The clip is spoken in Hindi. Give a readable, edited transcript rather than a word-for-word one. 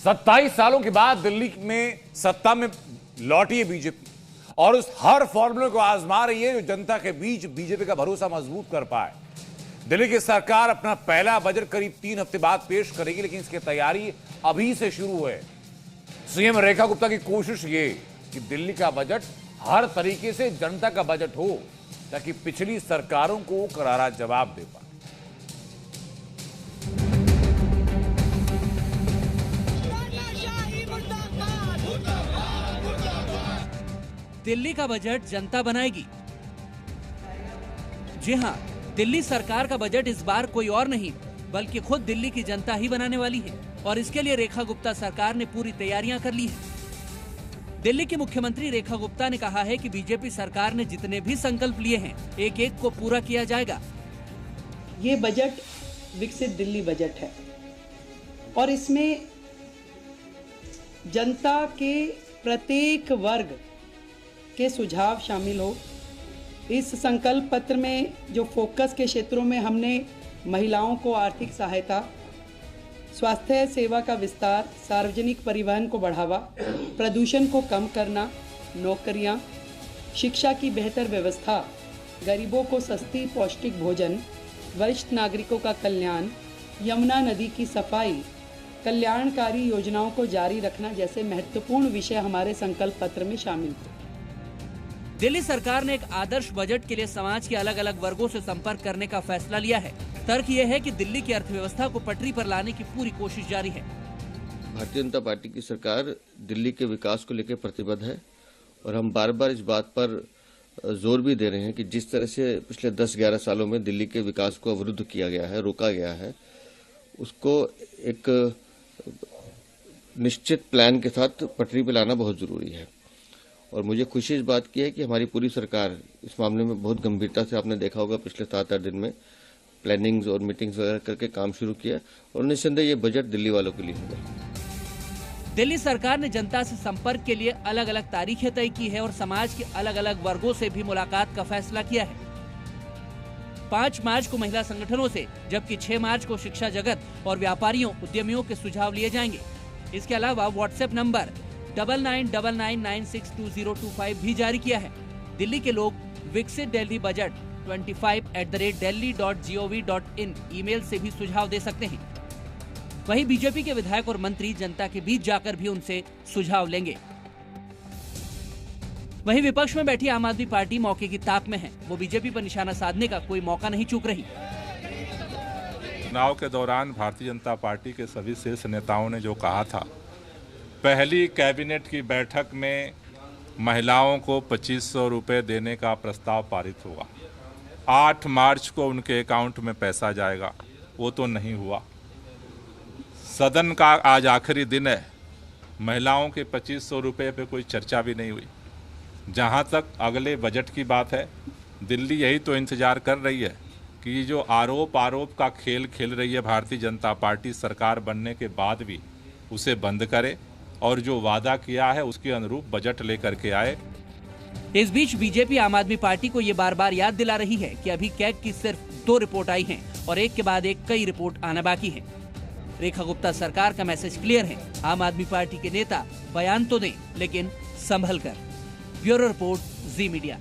27 सालों के बाद दिल्ली में सत्ता में लौटी है बीजेपी और उस हर फॉर्मूले को आजमा रही है जो जनता के बीच बीजेपी का भरोसा मजबूत कर पाए। दिल्ली की सरकार अपना पहला बजट करीब 3 हफ्ते बाद पेश करेगी, लेकिन इसकी तैयारी अभी से शुरू है। सीएम रेखा गुप्ता की कोशिश ये कि दिल्ली का बजट हर तरीके से जनता का बजट हो ताकि पिछली सरकारों को करारा जवाब दे पाए। दिल्ली का बजट जनता बनाएगी। जी हां, दिल्ली सरकार का बजट इस बार कोई और नहीं बल्कि खुद दिल्ली की जनता ही बनाने वाली है और इसके लिए रेखा गुप्ता सरकार ने पूरी तैयारियां कर ली है। दिल्ली की मुख्यमंत्री रेखा गुप्ता ने कहा है कि बीजेपी सरकार ने जितने भी संकल्प लिए हैं एक एक को पूरा किया जाएगा। ये बजट विकसित दिल्ली बजट है और इसमें जनता के प्रत्येक वर्ग के सुझाव शामिल हो। इस संकल्प पत्र में जो फोकस के क्षेत्रों में हमने महिलाओं को आर्थिक सहायता, स्वास्थ्य सेवा का विस्तार, सार्वजनिक परिवहन को बढ़ावा, प्रदूषण को कम करना, नौकरियां, शिक्षा की बेहतर व्यवस्था, गरीबों को सस्ती पौष्टिक भोजन, वरिष्ठ नागरिकों का कल्याण, यमुना नदी की सफाई, कल्याणकारी योजनाओं को जारी रखना जैसे महत्वपूर्ण विषय हमारे संकल्प पत्र में शामिल थे। दिल्ली सरकार ने एक आदर्श बजट के लिए समाज के अलग अलग वर्गों से संपर्क करने का फैसला लिया है। तर्क यह है कि दिल्ली की अर्थव्यवस्था को पटरी पर लाने की पूरी कोशिश जारी है। भारतीय जनता पार्टी की सरकार दिल्ली के विकास को लेकर प्रतिबद्ध है और हम बार बार इस बात पर जोर भी दे रहे हैं कि जिस तरह से पिछले 10-11 सालों में दिल्ली के विकास को अवरुद्ध किया गया है, रोका गया है, उसको एक निश्चित प्लान के साथ पटरी पर लाना बहुत जरूरी है। और मुझे खुशी इस बात की है कि हमारी पूरी सरकार इस मामले में बहुत गंभीरता से, आपने देखा होगा पिछले 7-8 दिन में प्लानिंग्स और मीटिंग्स वगैरह करके काम शुरू किया और निस्संदेह ये बजट दिल्ली वालों के लिए होगा। दिल्ली सरकार ने जनता से संपर्क के लिए अलग अलग तारीखें तय की है और समाज के अलग अलग वर्गों से भी मुलाकात का फैसला किया है। 5 मार्च को महिला संगठनों से, जबकि 6 मार्च को शिक्षा जगत और व्यापारियों, उद्यमियों के सुझाव लिए जाएंगे। इसके अलावा व्हाट्सएप नंबर 9999962025 भी जारी किया है। दिल्ली के लोग विकसित दिल्ली बजट 25@delhi.gov.in ईमेल से भी सुझाव दे सकते हैं। वहीं बीजेपी के विधायक और मंत्री जनता के बीच जाकर भी उनसे सुझाव लेंगे। वहीं विपक्ष में बैठी आम आदमी पार्टी मौके की ताक में है। वो बीजेपी पर निशाना साधने का कोई मौका नहीं चूक रही। चुनाव के दौरान भारतीय जनता पार्टी के सभी शीर्ष नेताओं ने जो कहा था, पहली कैबिनेट की बैठक में महिलाओं को 2500 रुपये देने का प्रस्ताव पारित हुआ। 8 मार्च को उनके अकाउंट में पैसा जाएगा, वो तो नहीं हुआ। सदन का आज आखिरी दिन है, महिलाओं के 2500 रुपये पे कोई चर्चा भी नहीं हुई। जहां तक अगले बजट की बात है, दिल्ली यही तो इंतजार कर रही है कि जो आरोप का खेल खेल रही है भारतीय जनता पार्टी सरकार बनने के बाद भी उसे बंद करे और जो वादा किया है उसके अनुरूप बजट लेकर के आए। इस बीच बीजेपी आम आदमी पार्टी को ये बार बार याद दिला रही है कि अभी कैग की सिर्फ 2 रिपोर्ट आई हैं और एक के बाद एक कई रिपोर्ट आना बाकी है। रेखा गुप्ता सरकार का मैसेज क्लियर है। आम आदमी पार्टी के नेता बयान तो दें, लेकिन संभल कर। ब्यूरो रिपोर्ट, जी मीडिया।